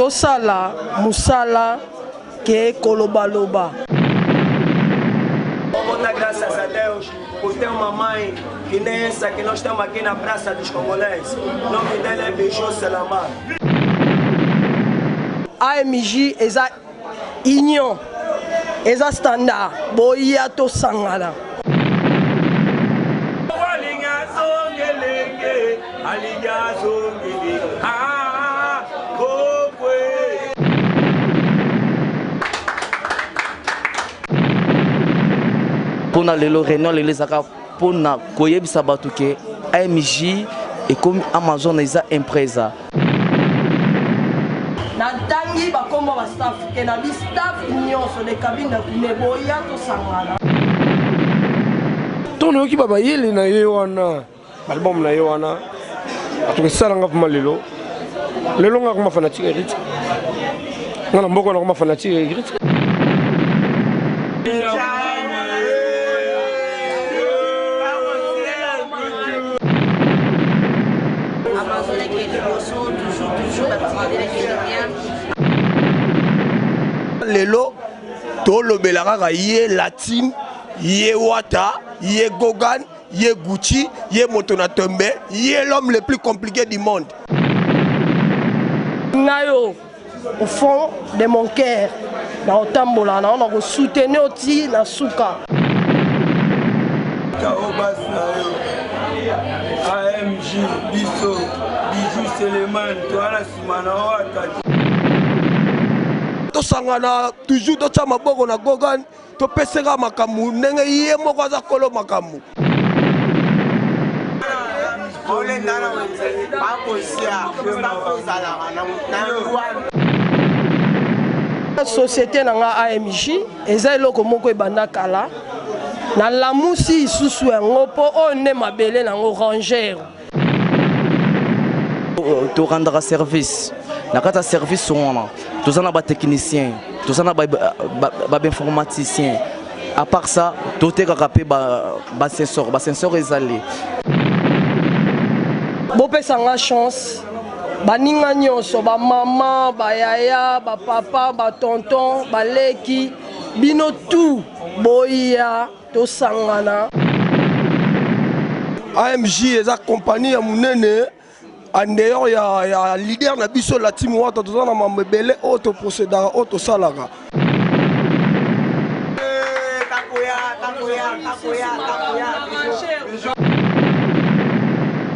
tosala musala ke kolobaloba. Graças a Deus por ter uma mãe que nem essa que nós estamos aqui na Praça dos Congolenses. O nome dela é Bijou Selamar. AMJ eza union, eza standard, boya to sangala. Pour les réunions, les accords pour na koyebi sabatuke AMJ et comme Amazon les a impresa. Na tangi ba komba ba staff ke na bi staff nyonso de cabine ne boya to sangala. Tono ki baba yele na yewana album na yewana atukisala ngapu malelo lelo nga kuma fanatique edit ngana mboko na kuma fanatique edit. Lelo tolo belaka ye Latine, ye Wata, ye Gogan, ye Gucci, ye Motonatombe, ye l'homme le plus compliqué du monde. Nayo au fond de mon cœur, na otambola na on soutenir oti na suka. AMJ, Biso, Bijou Seleman, toi la Simana Wata. Tosangana toujours tocha maboko na Gogan, to pesera makamu ndenge ye moko aza kolo makamu. La société nanga AMJ eza eloko moko ebanda kala na lamusi isusu yango po one mabele nango ranger. To rendre service. Na kata service on tous en a technicien, tous en a informaticien. À part ça, tout est capé ba sensor est allé. Bopé sanga chance. Ba ninga nyonso ba mama, ba yaya, ba papa, ba tonton, ba leki, bino tout boya to sangana. AMJ eza compagnie ya munene. En dehors ya leader na biso la team Wata tozana mambele auto procédara auto salaka.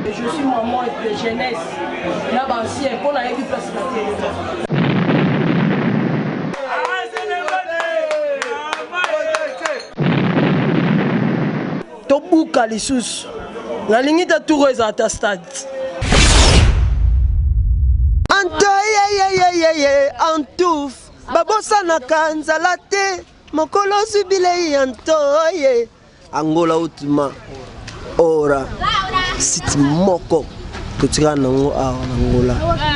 Je suis maman de jeunesse. Là bas ancien pour la vie place to buka lisusu. Na lingita tour eza ta stade. Antouf babosa na kanzala te mokolo zubilei antoye Angola ultima ora site moko totika nango awa na Angola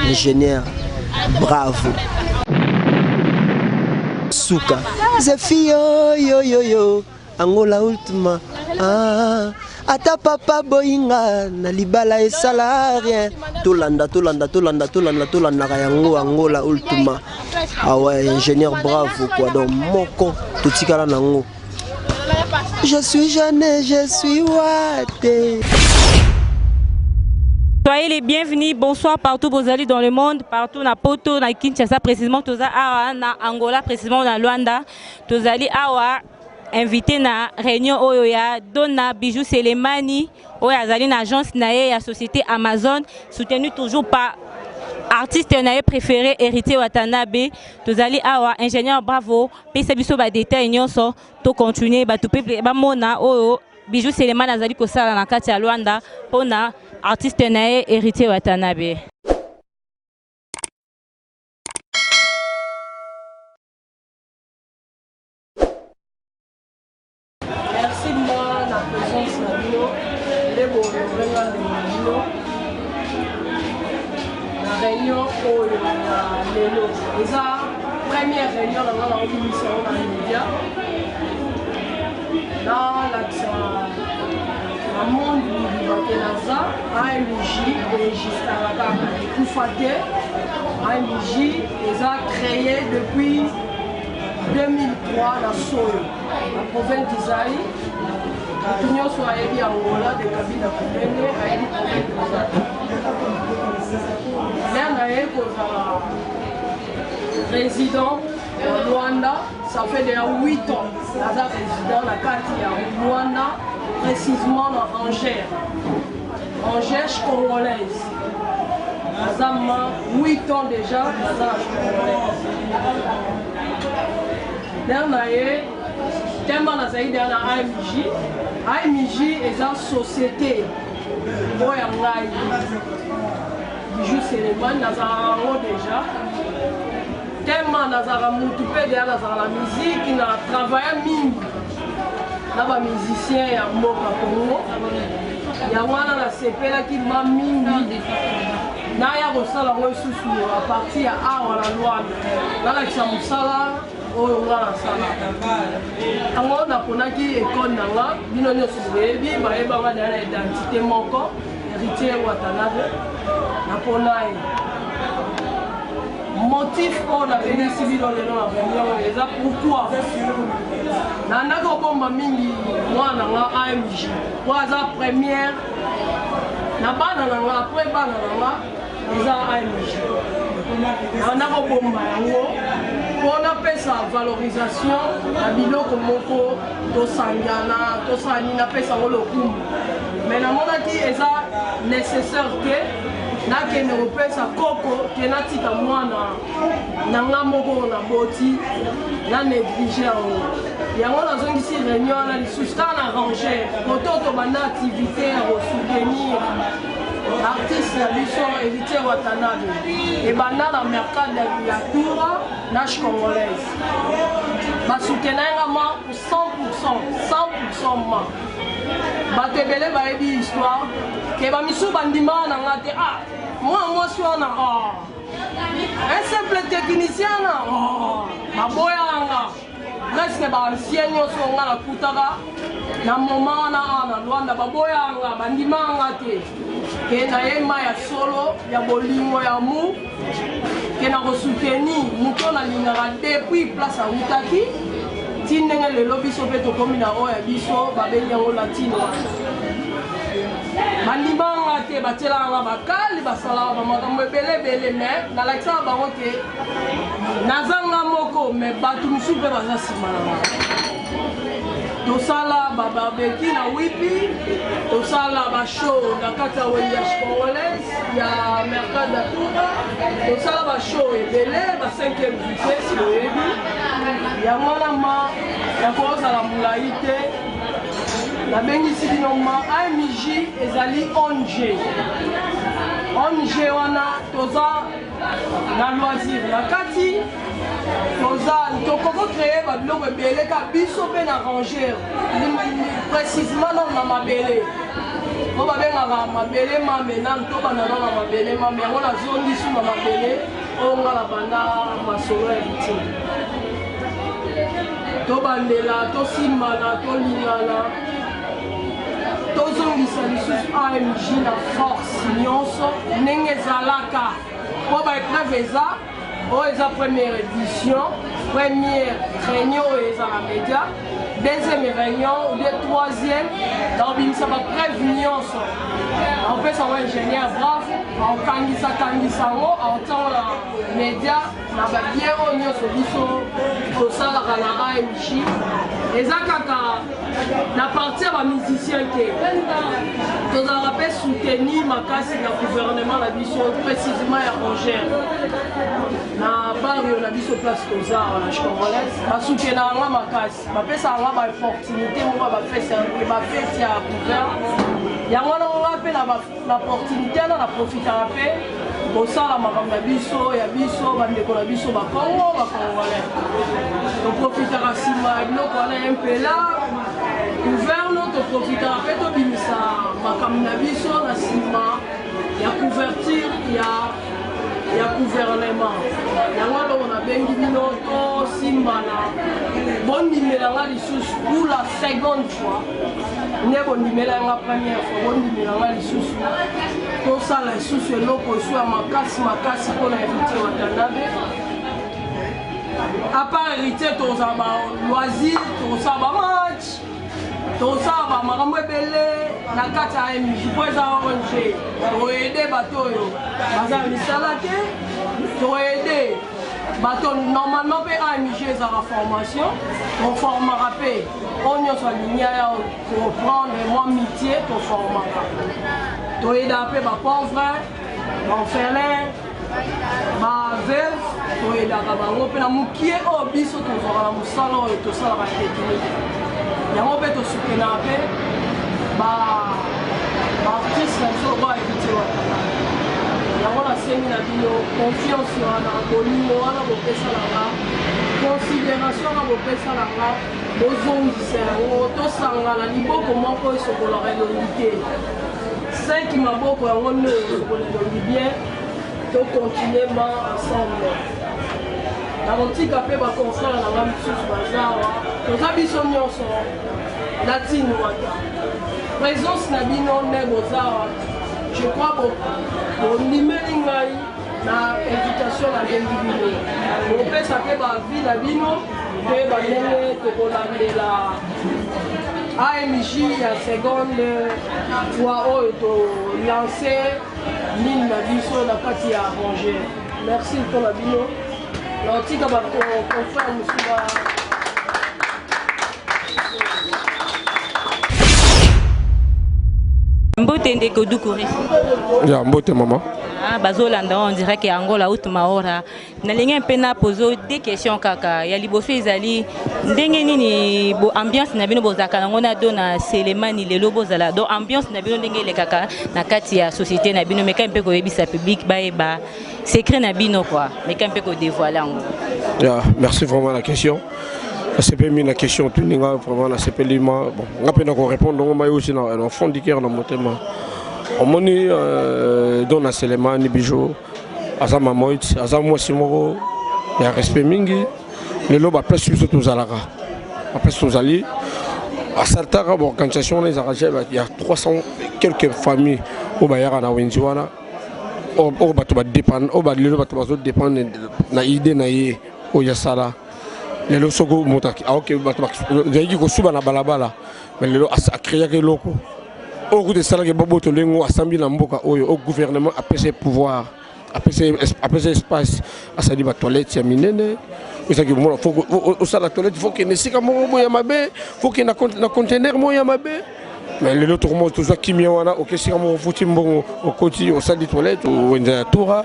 ingénieur bravo suka zefi yo Angola ultima ata papa boyinga na libala esala rien tolanda yango Angola ultima awa ingénieur bravo quoi donc moko totikala nango je suis jeune je suis Wate. Soyez les bienvenus, bonsoir partout vos alliés dans le monde, partout na Poto, na Kinshasa précisément, toza awa na Angola précisément na Luanda, toza ali awa invité na réunion Oyoya, Donna Bijou Selemani, Oya Zali na agence nae ya société Amazon, soutenu toujours par artiste nae préféré Héritier Watanabe, tozali awa ingénieur bravo, pesa biso ba détail nyonso, to continuer ba tout peuple ba mona Oyo Bijou Selemani azali ko sala na kati ya Luanda pona artiste nae Héritier Watanabe. Réunion c'est la première réunion dans la commission dans les médias. Dans le monde du Bakenaza, AMJ enregistre la carte Koufate, AMJ, ils ont créé depuis 2003 la Soyo, la province d'Isaïe. Tout le monde soit aidé à Angola, des cabines à Koumene, à aider pour résident au Rwanda, ça fait déjà 8 ans. Naza résident la carte à Rwanda, précisément dans Angers. Angers congolaise. Naza 8 ans déjà, Naza congolaise. Dernier, tellement Naza est dans AMJ. AMJ est une société. Bijou Cérémonie, Naza déjà. Tellement Nazara Moutoupe derrière la musique, il a travaillé mingi. Là, les musiciens, il y a Moka Congo. Il y a un CP qui m'a mingi. Là, il y a un sous à partir de la loi. Là, il y a un sala. On a qui école nanga, bino nyoso bebi, ba ba na identité moko, héritier Watanabe. Na ponai. Motif qu'on a venu ici dans le nom de pourquoi Nana Bomba Mingi, moi, dans AMJ, pour la première, après les AMJ. Nana Bomba, on appelle ça valorisation, la bilo comme Moko, Tosangana, Tosani, on appelle ça le coup. Mais la monnaie qui est nécessaire que nakende kopesa koko ke natika mwana nanga moko na boti na néglige yango nazongisi réunion na lisusu kaka na ranger kototo banda activité ya kosoutenir artiste na biso héritier Watanabe ebanda na mercade ya Toura nash congolaise basoutenanga ma 100% ma bato ebele bayebi histoire ke bamisu bandima nanga te moi suis un simple technicien baboyanga presque baancien nyonso nga nakutaka na moment na Rwanda baboyanga bandimanga te ke nayema ya solo ya bolingo ya mu ke na kosoutenir moto nalingaka depuis place awutaki ti ndenge lelo biso mpe tokomi na oyo ya biso babengi yango latino bandimanga te batielanga bakali basalaka bamakambo ebelebele me nalakisaka bango ke nazanga moko me bato mosusu mpe baza nsima nanga tosala babarbeki na wipi tosala bashow na kati ya wendiage congolaise ya mercade ya Toura tosala bashow ebele ba 5e vitesse boyebi yango wana ma ya kozala molai te nabengisi bino ma AMJ ezali ONG wana toza na loisir na kati tokoko créer babiloko ebele ka biso mpe na ranger précisément na mabele po babengaka mabele mame nanu tobanana na mabele mame yango nazongisu na mabele oyo nga na banda masolo ya bitini tobandela tosimbana tolingana tozongisa lisusu AMJ na force nyonso ndenge ezalaka po baepreuve eza oyo eza première édition première réunion oyo eza na média deuxième réunion ou bien troisième naobimisa bapreuve nyonso aopesa ngo ingénieur brave aokangisa yango aotiango na média na babien oyo nyonso biso tosalaka na AMJ eza kaka na parti ya bamusicien te tozalaka mpe soutenir makasi na gouvernement na biso précisément ya Angers na bario na biso place toza na congolaise basoutenaka nga makasi bapesaka nga baopportunité moko bafeti ya couvert yango wana nga mpe na opportunité wana na profitaka mpe kosala makambo na biso ya biso bandeko na biso bakongo bakongolais toprofitaka nsima ya biloko wana ye mpela gouverne toprofitaka mpe tobimisa makambo na biso na nsima ya couverture ya gouvernement yango eloko nabengi bino tosimbana bondimelanga lisusu pour la seconde fois nde bondimelanga première fois bondimelanga lisusu tosala lisusu eloko esu ya makasi makasi mpona héritier Watanabe. À part héritier tozala baloisir, tozala bamatch, tozala bamakambo ebele na kati ya MJ mpo eza ONG toyede bato oyo baza na misala te, toyede bato normalement mpe AMG ezala formation toformaka mpe oyo nyonso alingi ya koprendre mwa mitié toformaka toyedaka mpe bapauvre baorphelin baveuve toyedaka bango mpe na mokie oyo biso tozwaka na mosala oyo tosalaka technique yango mpe tosutenaka mpe baartiste na biso lokola héritier Watanabe. Yango nasengi na bino confiance wana bolingo wana bopesalanga considération wana bopesalanga bozongisa yango tosangana liboko moko esokolaka elongi te 5 maboko yango nde esokola elongi bien tocontinue ensemble nakotika mpe baconfrere nanga misusu bazawa toza biso nyonso latine wata présence na bino nde bozawa. Je crois que bondimeli ngai na invitation na bengi bino bopesa mpe bavi na bino mpe bandenge tokolandela AMJ ya seconde fois oyo tolance mine na biso na kati ya arranger. Merci mpona bino naotika baconfrere mosusu Mbote ndeko Doucouré. Ya mbote mama. Bazolanda on dirait que Angola Outmaora. Nalingi un peu na poser des questions kaka. Ya liboso ezali ndenge nini bo ambiance na bino bozaka ngona dona Selemani lelo bozala. Donc ambiance na bino ndenge le kaka na kati ya société na bino meka un peu ko yebisa public ba secret na bino quoi. Meka un peu ko dévoiler ngo. Ya merci vraiment la question. C'est pas mis la question tout ninga vraiment c'est pas lima bon on a peine qu'on répondre on m'a aussi dans fond du cœur dans mon thème on moni dona Selemani Bijo azama moit azama simoro ya respect mingi le loba place sur tous alaka après tous ali à Saltara bon organisation les arrangés il y a 300 quelques familles au bayara na wenjiwana au bato ba dépend au ba le bato ba dépend na idée na ye au yasala lelo soko motaki aoke bato zaiki ko suba na balabala mais lelo a créé que loko au coup de ça que bobo to lengo asambi na mboka oyo au gouvernement a pèsé pouvoir a pèsé espace a sali ba toilette ya minene ça que mo faut au ça la toilette faut que ne sika mo ya mabe faut que na conteneur mo ya mabe mais lelo to mo to za kimia wana o sika mo futi mbongo au côté au salle de toilette au nza toura.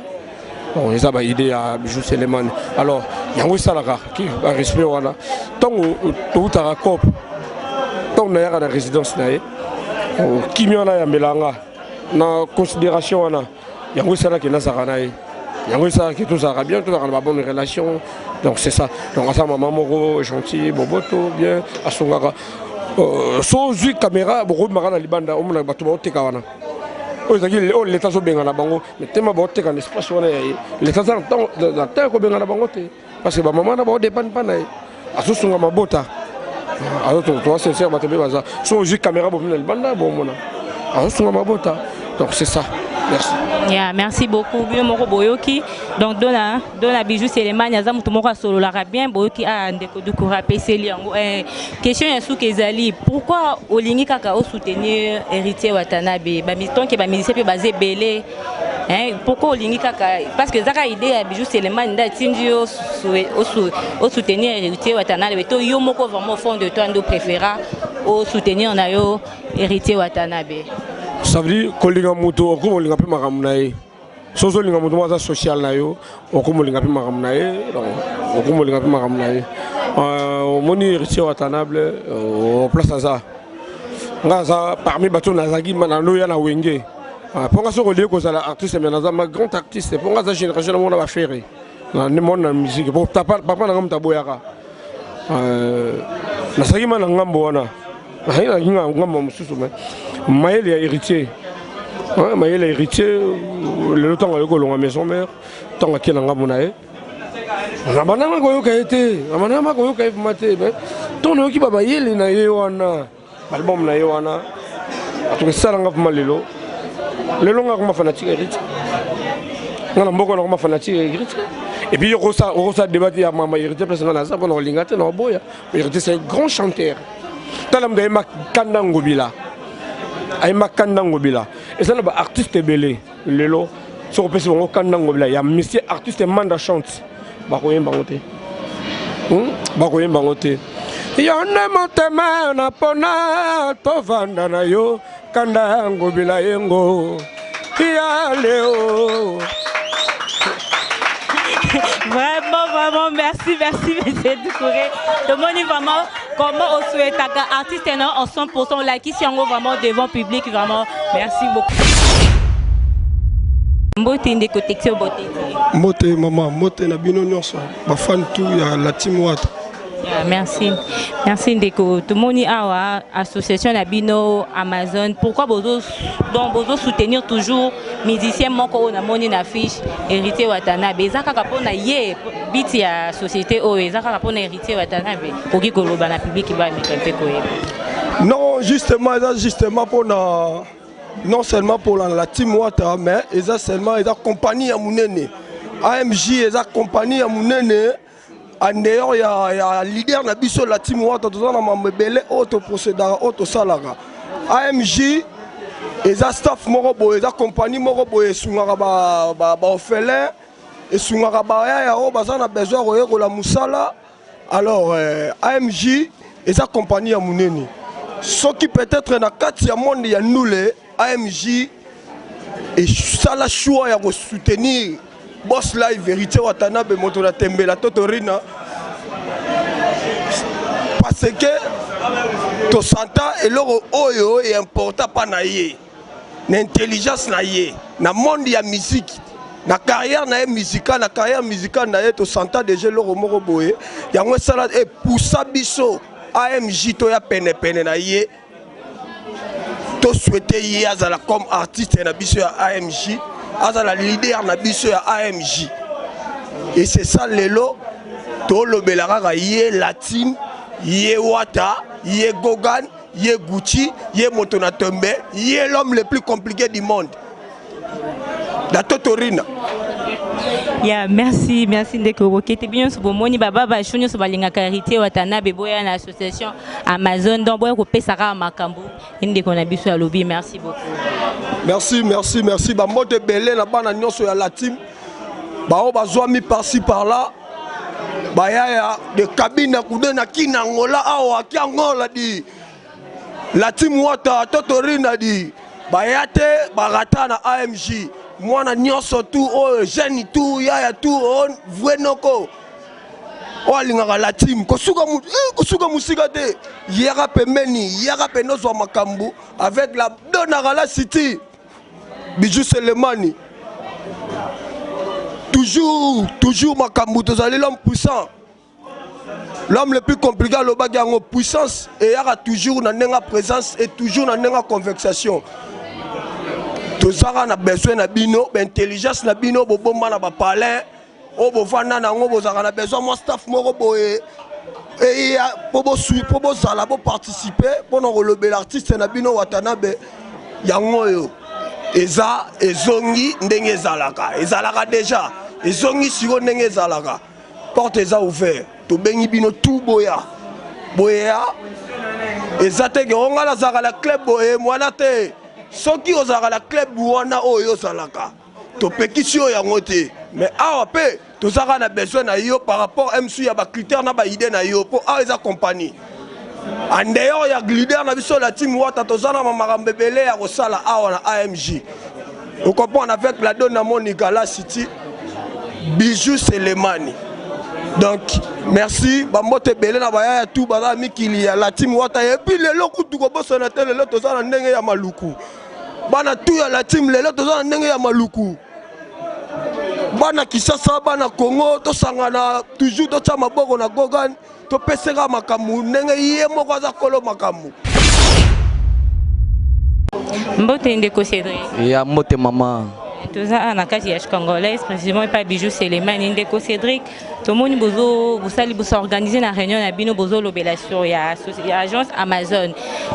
Bon, ils ont une idée à Bijou Selemani. Alors, il y a un salaire qui a respect. Tant que tu as un cop, tant que tu as une résidence, qui m'y en a en considération, il y a un salaire qui est là. Il y a un salaire qui est tout bien, tout a une bonne relation. Donc, c'est ça. Donc, ça, maman Moro, gentil, Boboto, bien, à son gars. Sans une caméra, beaucoup de marins à Libanda, on a battu au Tekawana. L'État est bien en bango, mais tellement bon que l'espace l'État est dans terre ko bien en bango parce que maman na ba dépend pas na aso ma bota alors toi sincère ba tebe baza so juste caméra bo na banda bo mona aso ma bota donc c'est ça. Merci. Yeah, merci beaucoup. Bino moko boyoki. Donc dona Bijou Selemani aza mutu moko solo la bien boyoki a ndeko Doucouré peseli yango. Question ya sou kezali pourquoi olingi kaka o soutenir héritier Watanabe ba miton ke ba musicien pe basé belé. Pourquoi olingi kaka parce que zaka idée ya Bijou Selemani nda tindi o soutenir héritier Watanabe to yo moko vraiment au fond de toi ndo préféra o soutenir na yo héritier Watanabe. Ça veut dire que les gens moto comme les gens plus maramnaï soso les gens moto moi social na yo comme les gens plus maramnaï donc comme les gens plus maramnaï moni héritier Watanabe au place ça ngaza parmi bato nazaki manano ya na wenge pour nga so relier ko za artiste mais naza ma grand artiste pour nga za génération mo na ba faire na monde na musique pour papa na ngamta boyaka nasaki mana ngambo wana na ngambo mususu mais Maël est héritier. Maël est héritier. Le temps où il a maison mère, tant qu'il a un gamonaï. On a banana qui a été, on a banana qui a été maté. Ton qui va bailler les naïwana, album naïwana. En tout cas, ça l'engage malilo. Le long à fanatique hérite. On a beaucoup de fanatique hérite. Et puis on a débattu à maman hérité parce qu'on a ça pendant l'ingate non boya. Hérité c'est un grand chanteur. Talam de Makandango Bila. Ay Makandango Bila. Et ça n'a pas artiste belé. Le lot sur le on Kandango Bila. Il y a monsieur artiste manda chante. Bakoyen bangote. Bakoyen bangote. Yone motema na pona to vanda na yo Kandango Bila yengo. Leo. Vraiment, merci, monsieur Doucouré. Le monde est vraiment, comment on souhaite qu'un artiste en 100%, là, qui sont vraiment devant public, vraiment, merci beaucoup. Mbote ndeko texio bote. Mbote maman, mbote na bino nyonso. Ba fan tout ya la team Wata. Merci. Merci Ndeko. Tout le monde a association Nabino Amazon. Pourquoi vous soutenir toujours musiciens moko na moni na fiche héritier Watanabe. Ezaka kapona ye biti ya société o ezaka kapona héritier Watanabe. Oki koloba na public ba mikampe koyeba. Non, justement pour non seulement pour la team Wata, mais eza seulement eza compagnie ya munene. AMJ eza compagnie ya munene. En dehors, il y a leader na biso la team Wata tozana mamebele auto procédara auto salaga. AMJ eza staff moko boye eza compagnie moko boye sungaka ba orphelin et sungaka ba ya o bazana besoin royeko la musala. Alors AMJ eza compagnie ya munene. Ce qui peut-être na kati ya monde ya nule AMJ et ça la choix ya soutenir Boss Live vérité Watanabe moto na tembe la totorina parce que to santa et l'oro oyo est important pas na yé l'intelligence na yé na monde ya musique na carrière na musicale na yé to santa déjà l'oro moko boye yango sala et pour ça biso AMJ to ya pene na yé to souhaiter yé azala comme artiste na biso ya AMJ azala leader na biso ya AMJ et c'est ça lelo to lobelaka yé la team yé Wata yé Gogan yé Gucci yé Motona Tombe yé l'homme le plus compliqué du monde la Totorina. Yeah, merci Ndeko Bokete bien so bomoni baba ba shonyo so balinga karité Watanabe boya na association Amazon donc boya ko pesaka makambo Ndeko na biso ya lobby merci beaucoup. Merci ba mote belé na bana nyonso ya la team ba o bazwa mi par-ci par-là ba ya de cabine kude na kinangola awa kiangola di la team Wata Totorina di ba yate barata na AMJ mwana nyonso tout o jeune tout ya tout on vwenoko o alingaka la team kosuka musika te yaka pemeni yaka penozo makambu avec la donara la city Bijou Selemani toujours makambu tozali l'homme puissant l'homme le plus compliqué le bagi en puissance et yaka toujours na nenga présence et toujours na nenga conversation. Tozara na besoin na bino, intelligence na bino, bobomba na ba palin, o bovanda na ngo bozara na besoin mo staff moko boye et pour zala bo participer pour no relever l'artiste na bino Watanabe yango yo. Eza ezongi ndenge ezalaka déjà. Ezongi siko ndenge ezalaka. Porte eza ouvert. To bengi bino tout boya. Eza te ke onga la zaka la club boye mwana te. Soki ozaka la club wana oyo zalaka to pekisi yo yango te mais awa pe tozaka na besoin na yo par rapport MC ya ba critère na ba idée na yo po a eza compagnie en dehors ya leader na biso la team Wata tozana makambo belé ya kosala awa na AMJ on comprend avec la donne na Monica la City Bijou Selemani donc merci ba mote belé na ba ya tout ba mikili ya la team Wata et puis lelo kutu ko boso na tele lelo tozana ndenge ya maluku bana tout ya la team lelo tozana ndenge ya maluku bana Kisasa bana Congo to sangana toujours to cha maboko na Gogan to peseka makamu ndenge ye moko za kolo makamu Mbote Ndeko Cédric ya mote mama Tous à la case congolaise, précisément pas Bijou Sélémani Ndeko Cédric. Tout le monde vous organiser la réunion à Bino Bozo l'obélation. Il y a l'agence Amazon.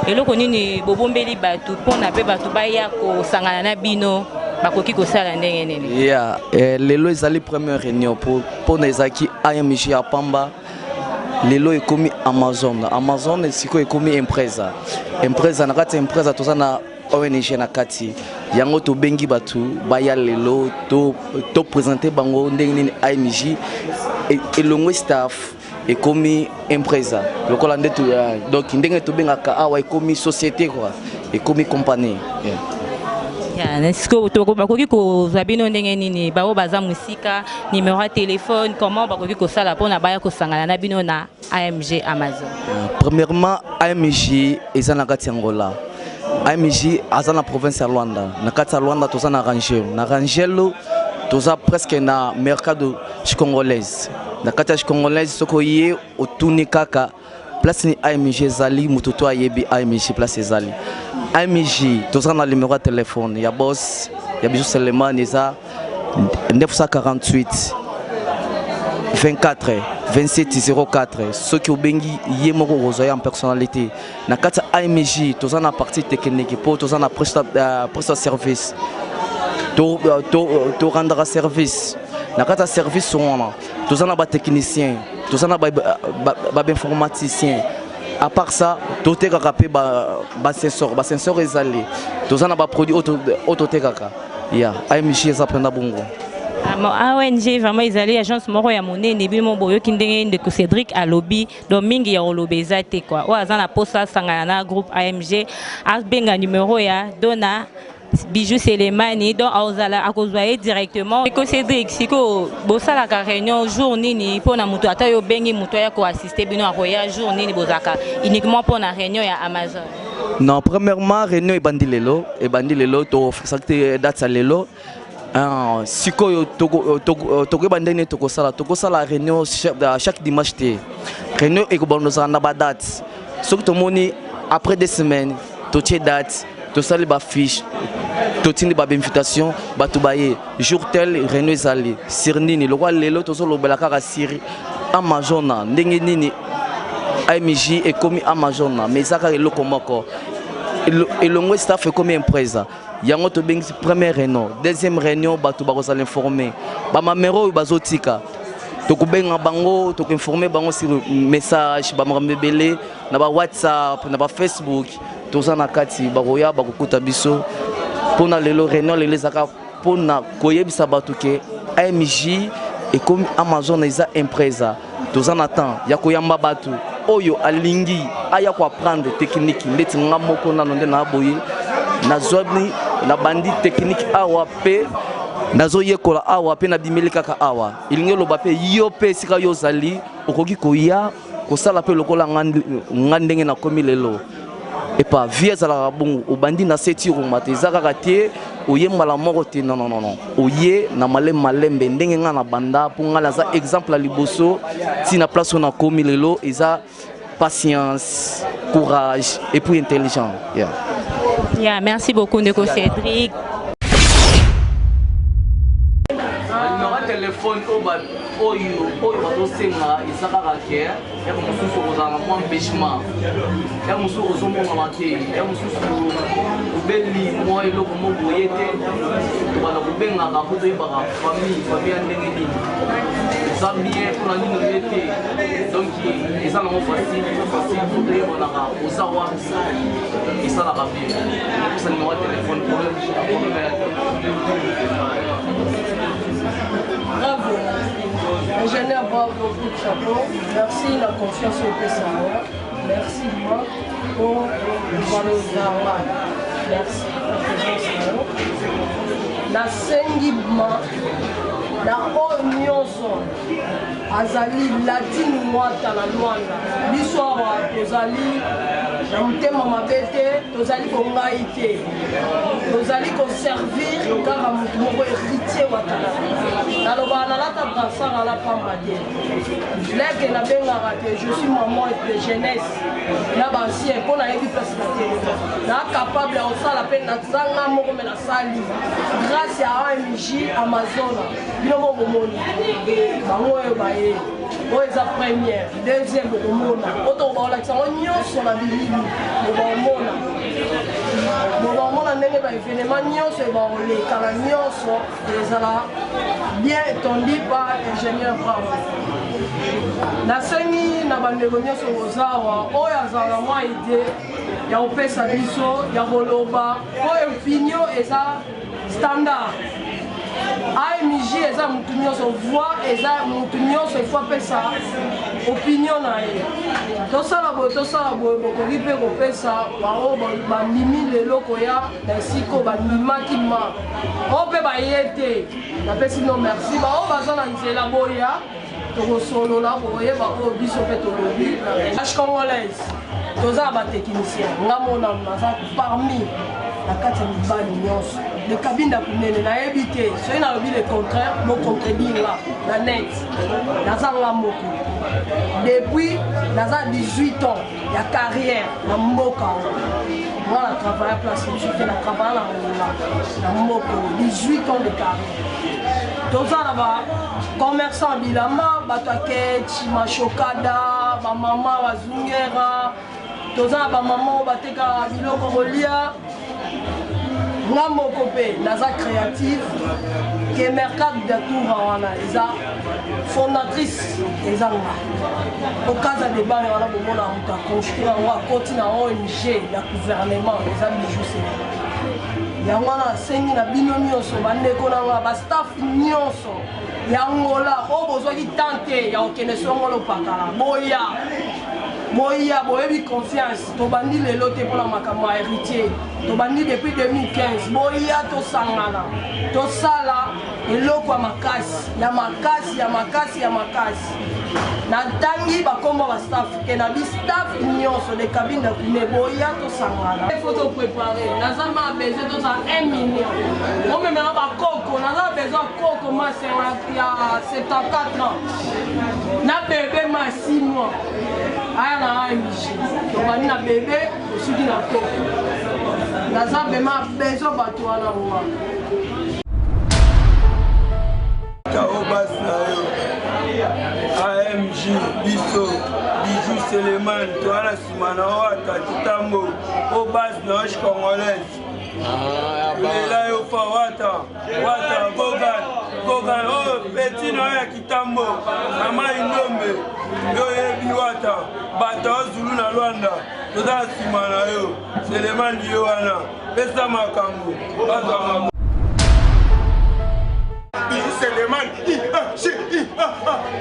Et là, on est bobombeli batu pour na pe batu baya ko sangana na Bino. Bakoki ko sala ndenge nene. Yeah, lelo ezali première réunion pour nezaki IMG à Pamba. Lelo ekomi Amazon. Amazon siko ekomi empresa. Empresa na kati empresa tozana ONG na kati. Yango to bengi batu baya lelo to présenter bango ndenge nini IMG et longo staff ekomi empresa. Lokola ndetu donc ndenge to bengaka awa ekomi société quoi. Ekomi compagnie. Yeah. Est-ce que bakoki ko zabino ndenge nini bao baza musika numéro de téléphone comment bakoki ko sala pona baya ko sangana na bino na AMG Amazon. Premièrement AMG ezana kati Angola. AMG azana province ya Luanda. Na kati ya Luanda tozana Rangelo. Na Rangelo toza presque na mercado congolaise. Na kati ya congolaise soko ye otuni kaka place ni AMG zali mututo ayebi AMG place ezali. AMG, tous on a le numéro de téléphone. Il y a Boss, il y a Bijou Sélémani, il y a 948 24 27 04. Ceux qui ont bengi yemoro rosoya en personnalité. Na kata AMG, tous on a partie technique pour tous on a prestat service. To rendre service. Na kata service on a tous on a technicien, tous on a informaticien. À part ça, tout est capé sensor ezali. Tous on a produit auto kaka. Ya, AMG ça prend bongo. ONG vraiment ezali agence moko ya monene bimo boyo kindenge Ndeko Cédric à lobby donc mingi ya lobeza te quoi. O azana posa sangana na groupe AMG a benga numéro ya dona Bijou Sélémani donc aozala akozwaye directement Ndeko Cédric siko bosala ka réunion jour nini pona mutu ata yo bengi mutu ya ko assister bino a roya jour nini bozaka uniquement pona réunion ya Amazon. Non, premièrement réunion e bandilelo to fixate date lelo. Siko toko bandene toko sala réunion chaque dimanche te. Réunion e ko bondoza na ba date. Soko to moni après 2 semaines to tie date. To sali ba fiche, to tindi ba invitation, ba to baye jour tel réunion ezali. Sirnini le roi lelo to solo belaka ka siri Amazona ndenge nini AMG et comme Amazona mais ça ka eloko moko. Et le staff est comme empresa. Yango to bengi première réunion, deuxième réunion ba to ba ko sala informer. Ba mamero bazotika. To ko benga bango, to ko informer bango sur message, ba mambebele na ba WhatsApp, na ba Facebook. Tous en akati baroya bakukuta biso pona lelo réunion lelo zaka pona koyebisa batu ke AMG et comme Amazon eza empresa tous en attend ya koyamba batu oyo alingi aya ko apprendre technique ndeti ngamoko na nonde na boye na zobni na bandi technique awa pe nazo yekola awa pe na bimeli kaka awa ilingi loba pe yo pe sika yo zali okoki koya ko sala pe lokola ngandenge na komi lelo. Et pas via la bon au bandi na seti au maté zaka tie oye mala moko te non oye na malembe ndenge nga na banda pour nga la za exemple liboso si na place on a komi lelo eza patience courage et puis intelligent. Yeah, merci beaucoup Ndeko Cédric. Téléphone oyo bazosenga ezaka kake ya mosusu kozala na mwa empêchement ya mosusu ozomona te ya mosusu obeli mwa eloko moko boye te tobanda kobengaka po toyebaka famille ya ndenge nini eza bien mpona nini oye te donc eza nango facile po toyebonaka oza wapi esalaka bien okosa nimero ya telefone problème ya Bravo, ingénieur, bravo, coup de chapeau. Merci la confiance au PSA. Merci moi pour Valozama. Merci la présence. La Sengibma, la nyonso azali latine mwata na Luanda biso awa tozali na motema mabe te tozali kongai te tozali koservir kaka motu moko héritier watala naloba nalata brassard ala pamba te leke nabengaka te je suis maman de jeunesse na bancien mpo nayebi place na te na capable ya kosala mpe nazanga moko me nasali grâce ya AMJ Amazona bino mo bomoni bango oyo baye oyo eza première deuxième bokomona oto baolakisa ngo nyonso na bilili bobaomona ndenge baévénement nyonso ebaoleka na nyonso ezala bien étondi par ingénieur Bravo nasengi na bandeko nyonso kozawa oyo azala mwa ide ya kopesa biso ya koloba oyo opinion eza standard AMJ eza mutu nyonso voix eza mutu nyonso ifo apesa opinion na ye tosala boye bokoki mpe kopesa bango bamimi lelo koya na esika oyo bandimaki ma oyo mpe baye te napesi no merci bao baza na nzela boya tokosolola koyeba oyo biso mpe tolobi H Congolaise toza na bateknicien ngamona naza parmi na kati ya mibali nyonso le cabine ya kunene nayebi te soki nalobi le contraire bocontredire na net naza nga moko depuis naza 18 ans ya carrière na mboka nga na travaille à place biso te na travaille na ngola na moko 18 ans de carrière toza na bacommerçant bilamba bato akechi mashokada bamama bazungera toza na bamama oyo batekaka biloko kolia nga moko mpe naza créative ke mercade de tour wana eza fondatrice eza nga okaza débat wana bomona moto aconstruire yango akoti na ONG ya gouvernement eza bijou Sénégal yango wana asengi na bino nyonso bandeko na nga bastaff nyonso ya ngola oyo bozwaki tante ya kokende songolo opakala boya boyebi confiance tobandi lelo te mpona makambo ya héritier tobandi depuis 2015 boya tosangana tosala eloko ya makasi natangi bakombo bastaff ke na bistaff nyonso de cabine na kune boya tosangana ifo toprépare naza ma besoin tozala 1 million omemela bakoko naza besoin koko mase ya 74 ans na bebe ma 6 mois aya na AMJ tobandi na bebe osuki na koko naza bema besoin bato wana owa Kaobas na yo AMJ biso bijou Seleman toana nsima na o atati tambo o base na H Congolaise lela yo fa wata Gogan o peti na ya kitambo mama inombe yo yebi wata bato ozulu na Luanda toza nsima na yo Seleman yo wana pesa makambo bazwa Seleman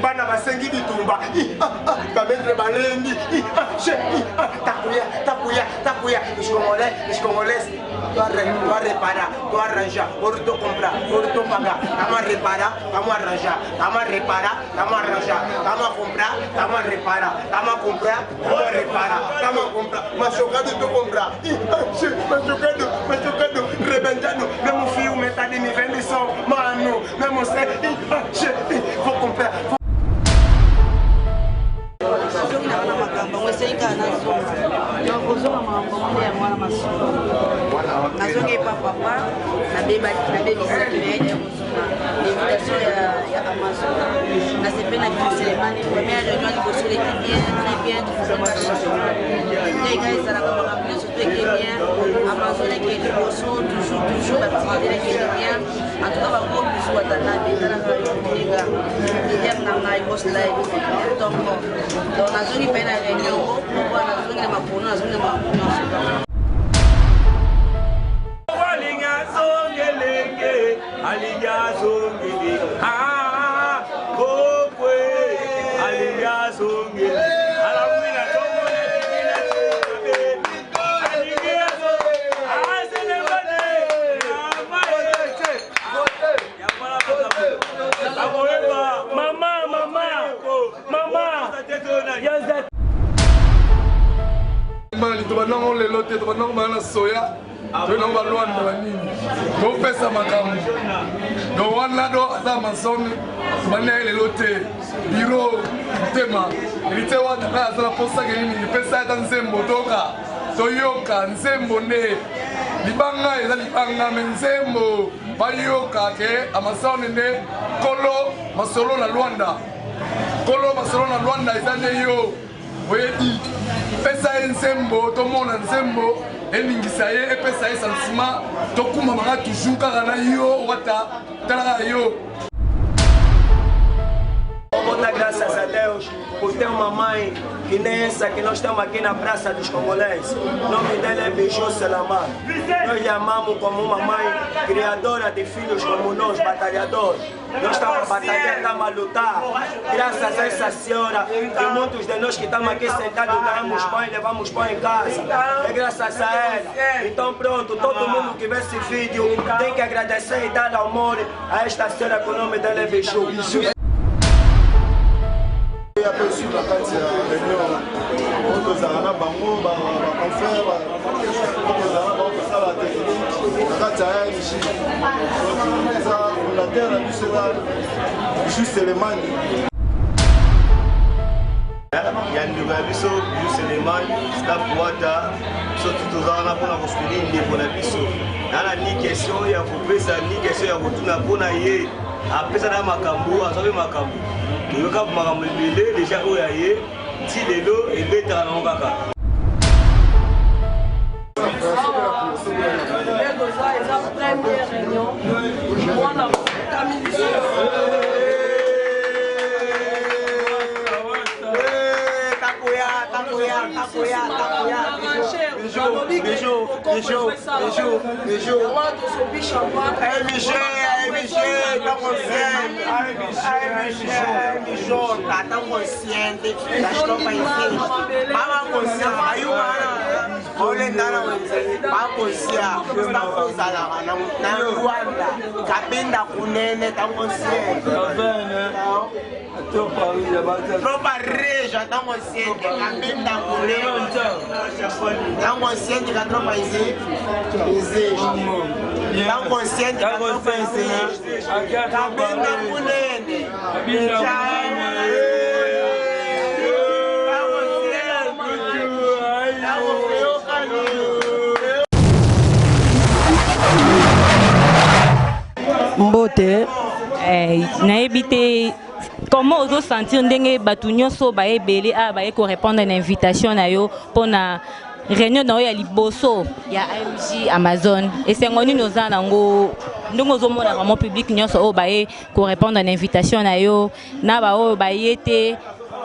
bana basengi bitumba bametre balengi takuya Congolaise doit réparer, doit arranger, doit comprar, doit pagar, comment réparer, comment arranger, comment réparer, comment arranger, comment comprar, comment réparer, comment comprar, comment réparer, comment comprar, machocado tu comprar, machocado, rebentando, mesmo fio metade me vende só, mano, mesmo sei, vou comprar. nazongi pa papa nabebisaki l'évitation ya Amazon nasepe na biso Selemani première réunion liboso leki bien très bien ndenge ezalaka makambo nyonso to eke bien Amazon eke liboso toujours baactivité ekeli bien en tout cas bango biso watana betalaka ndinga leader na ngai bos live donc nazongi mpe na réunion pourquoi nazongi na mapono nazongi na makambo nyonso Vamos, tobanango lelo te tobanango bana soya tobanango balwanda banini topesa makambo donc wana do ata masone tobanaye lelo te biro tema elite wana kaka azala mposaka nini epesa ata nzembo toka toyoka nzembo nde libanga eza libanga me nzembo bayoka ke amasone nde kolo masolo na Luanda kolo masolo na Luanda eza nde yo oyebi pesa ye nzembo tomona nzembo elingisa ye epesa ye sentiment tokuma manga toujours kaka na yo wata talaka yo. Dar graças a Deus por ter uma mãe que nem essa que nós estamos aqui na Praça dos Congolenses. O nome dela é Bijou Selamar. Nós lhe amamos como uma mãe criadora de filhos como nós, batalhadores. Nós estamos a batalhar, estamos a lutar. Graças a essa senhora e muitos de nós que estamos aqui sentados ganhamos pão e levamos pão em casa. É graças a ela. Então pronto, todo mundo que vê esse vídeo tem que agradecer e dar amor a esta senhora que o nome dela é Bijou. aperçu na kati ya réunion oyo tozala na bango baconfrère tozala bakosala technique na kati ya AMJ eza fondateur na biso eza Bijou Selemani ya ndeko ya biso Bijou Selemani staff wata soki tozala na mpona kosoutenir ndeko na biso nana ni question ya kopesa ni question ya kotuna mpona ye apesa na makambo azabe makambo toyoka makambo ebele deja oyo ya ye ti lelo ebetaka nango kaka Mbote nayebi te comment ozo sentir ndenge bato nyonso bayebele baye ko répondre na invitation na yo pona réunion na yo ya liboso ya AMJ Amazon esengo nini oza nango ndenge ozomona vraiment public nyonso oyo baye ko répondre na invitation na yo na baoyo baye te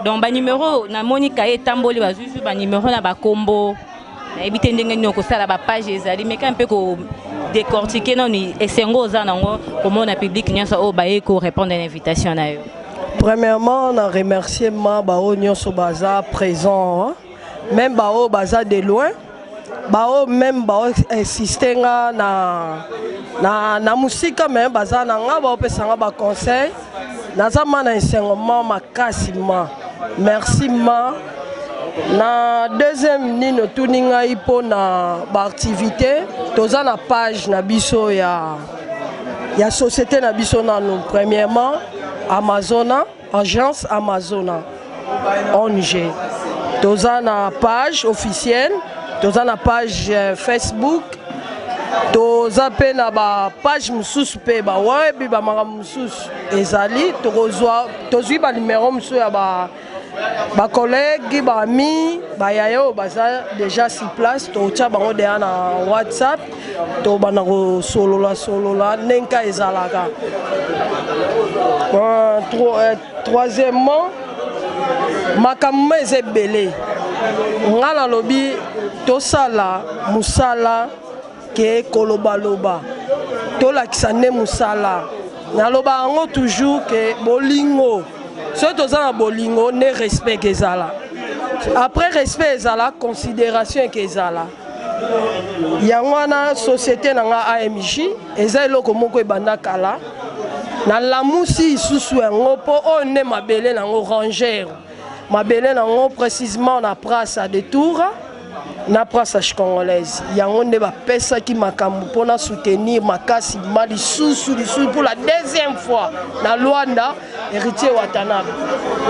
donc banuméro namoni kaye etamboli bazwi banuméro na bakombo nayebi te ndenge nini okosala bapage ezali meka mpe ko décortiquer non esengo oza nango komona public nyonso oyo baye ko répondre na invitation na yo. Premièrement, on a remercié Bao Nyonso Baza présent, hein? Même Bao Baza de loin, Bao même Bao insister na musique même Baza na nga Bao pesanga ba conseil, na zama na enseignement makasima. Merci ma. Na deuxième nino tuninga ipo na ba activité, toza na page na biso ya société na biso na nous. Premièrement Amazona, agence Amazona, ONG. Toza na page officielle, toza na page Facebook, toza pe na ba page mususu pe ba web ba mara mususu ezali tozwi ba numéro mususu ya ba collègues, ba amis, ba yayo baza déjà sur place, tocha bango deya na WhatsApp, to bana ko solola nenka ezalaka. Troisièmement, makambo ezebele. Ngala lobi tosala musala ke kolobaloba. Tolakisa ne musala. Naloba ngo toujours que bolingo. Ceux qui ont bolingo ne respect ezala. Après respect ezala, considération ezala. Yangwana société nanga AMJ ezalo komoko ebanda kala. Na lamusi isusu yango po one mabele nango ranger. Mabele nango précisément na place à détour. na brassage congolaise yango nde bapesaki makambo mpona soutenir makasi ma lisusu pour la deuxième fois na Luanda héritier Watanabe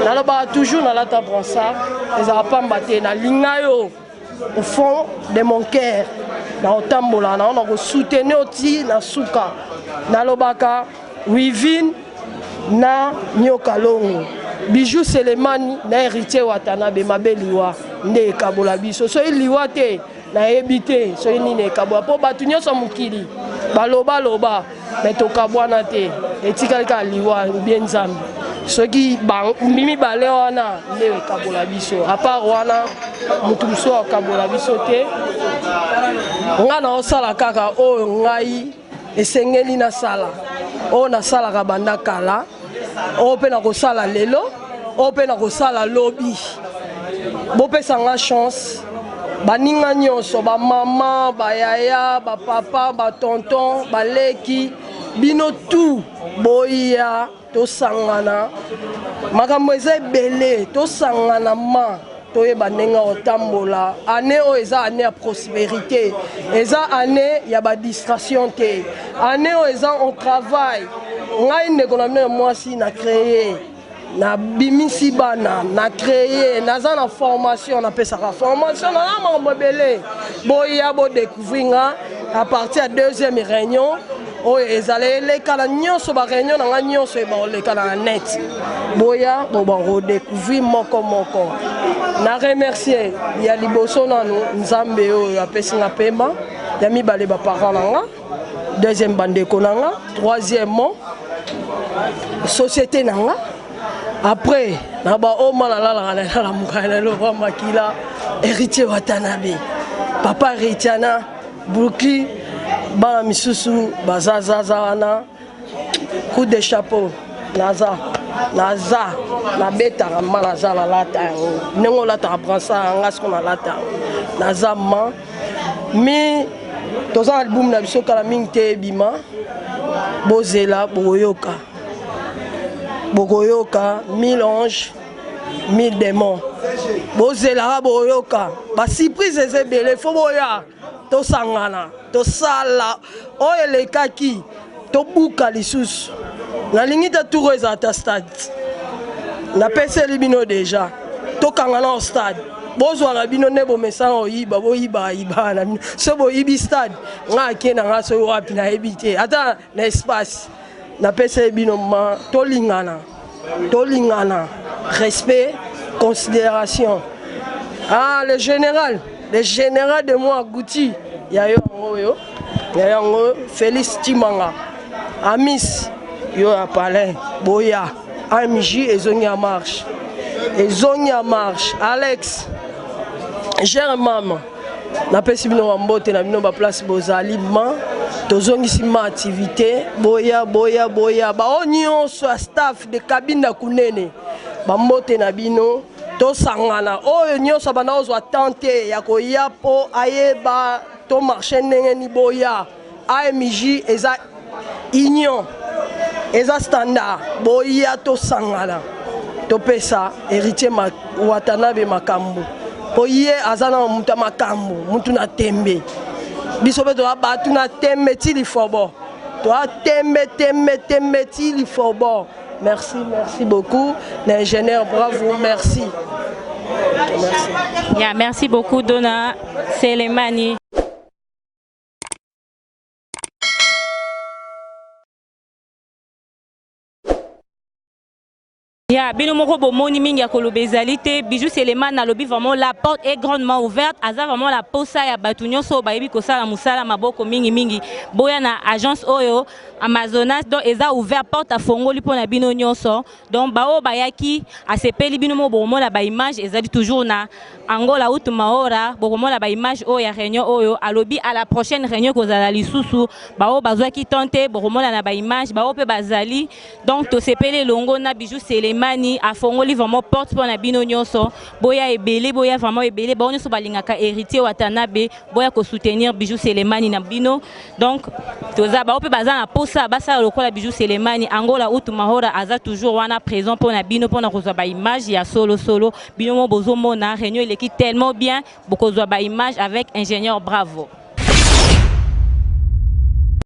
nalobaka toujours nalata brassard ezala pamba te nalinga yo au fond de mon cœur na otambola na ona ko soutenir oti na suka nalobaka Wivin na Nyokalongo Bijou Selemani na héritier Watanabe mabeliwa nde kabola biso so liwa te na ebité so nini kabola po batu nyonso mukili baloba loba meto kabwana te etikali ka liwa bien nzambe soki mimi bale wana nde kabola biso à part wana mutu muso kabola biso te nga na osala kaka oyo ngai esengeli na sala o na sala ka banda kala o pe na ko sala lelo o pe na ko sala lobi bo pesa nga chance baninga nyonso ba mama ba yaya ba papa ba tonton ba leki bino tout boya to sangana makambo eza ebele to sangana ma toyeba ndenge otambola année oyo eza année ya prospérité eza année ya badistraction te année oyo eza on travail ngai ndeko na bino mwasi na créé na bimisi bana na créé naza na formation na pesaka formation na makambo ebele boya bo découvrir nga à partir ya deuxième réunion oyo ezala elekala nyonso ba réunion na nga nyonso ebaolekala na net boya bo redécouvrir moko moko na remercier ya liboso nanu nzambe oyo apesi nga pema ya mibale baparent na nga deuxième bandeko na nga troisièmement société na nga après na ba oma nalalaka na mukana lova makila héritier Watanabe papa Ritiana Brooklyn ba misusu bazazaza wana coup de chapeau naza na beta ma naza la lata nengo lata bransa ngasko na lata naza ma mi toza album na biso kala mingte bima bozela bogoyoka mille anges mille démons bozela boyoka ba surprise ezebele fo boya to sangana to sala oyo lekaki to buka lisusu nalingi te tour eza ta stade napeseli bino déjà to kangana au stade bozwaka bino nde bomesanga oyiba boyiba na bino so boyibi stade nga ake na nga so wapi nayebi te ata na espace napeseli bino ma tolingana respect considération le général de moi Gouti yayo Félix Timanga Amis yo apale boya AMJ ezongi à marche Alex Germam napesi bino bambote na bino ba place bozali ma tozongisi ma activité boya ba nyonso staff de cabine kunene bambote na bino to sangana oyo nyonso bana ozwa tante ya koya po ayeba to marché ndenge ni boya AMJ eza union eza standard boya to sangana to pesa héritier Watanabe makambo po ye azana muta makambo mutu na tembe biso be to abatu na tembe ti li fobo to tembe ti li fobo. Merci beaucoup l'ingénieur bravo merci. Merci beaucoup Donna Selemani. Bino moko bomoni mingi ya kolobezalité Bijou Selemani na lobi vraiment la porte est grandement ouverte aza vraiment la posa ya batu nyonso bayebi kosala musala maboko mingi boya na agence oyo Amazonas donc eza ouvert porte à fongoli pona bino nyonso donc bao bayaki asepeli bino mo bomona ba image ezali toujours na Angola ou Maora bomona ba image oyo ya réunion oyo alobi à la prochaine réunion kozala lisusu bao bazwaki tante bomona na ba image bao pe bazali donc to sepeli longo na Bijou Selemani Selemani a fongoli vraiment porte pour na bino nyonso boya ebele boya vraiment ebele ba nyonso balingaka héritier Watanabe boya ko soutenir Bijou Selemani na bino donc toza ba ope baza na posa basa lokola Bijou Selemani Angola utu mahora aza toujours wana présent pour na bino pour na kozwa ba image ya solo bino mo bozo mona réunion il est tellement bien beaucoup de ba image avec ingénieur Bravo.